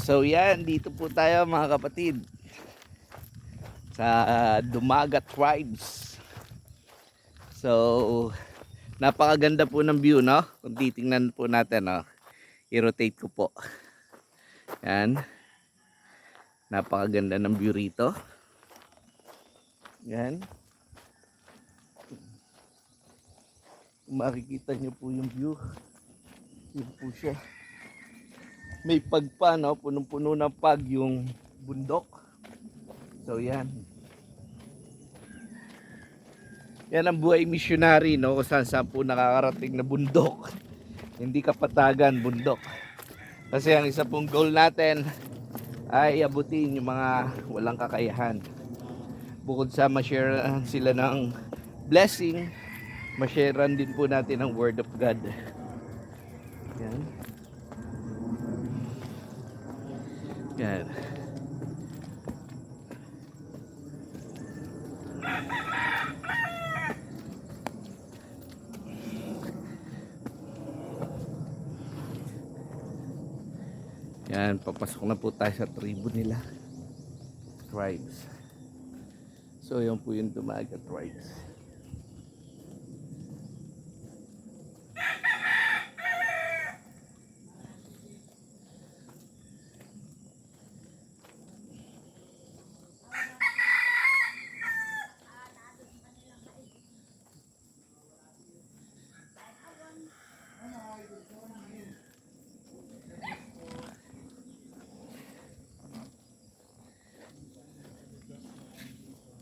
So yan, dito po tayo mga kapatid sa Dumagat Tribes. So napakaganda po ng view, no? Kung titingnan po natin, no? I-rotate ko po. Yan. Napakaganda ng view rito. Yan. Kung makikita nyo po yung view, yun po siya. May pagpa, no? Punong-puno ng pag yung bundok. So yan. Yan ang buhay missionary, no? Kung saan po nakakarating na bundok. Hindi kapatagan, bundok. Kasi ang isa pong goal natin ay abutin yung mga walang kakayahan. Bukod sa ma-share sila ng blessing, ma-sharean din po natin ang word of God. Yan. Yan. Yan, papasok na po tayo sa tribo nila. Tribes. So, yan po yung Dumagat Tribes.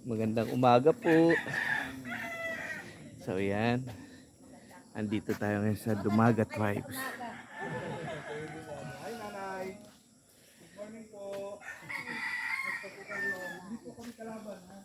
Magandang umaga po. So yan, andito tayo ngayon sa Dumagat Tribes. Hi nanay. Good morning po. Basta po kayo. Hindi po kami kalaban ha.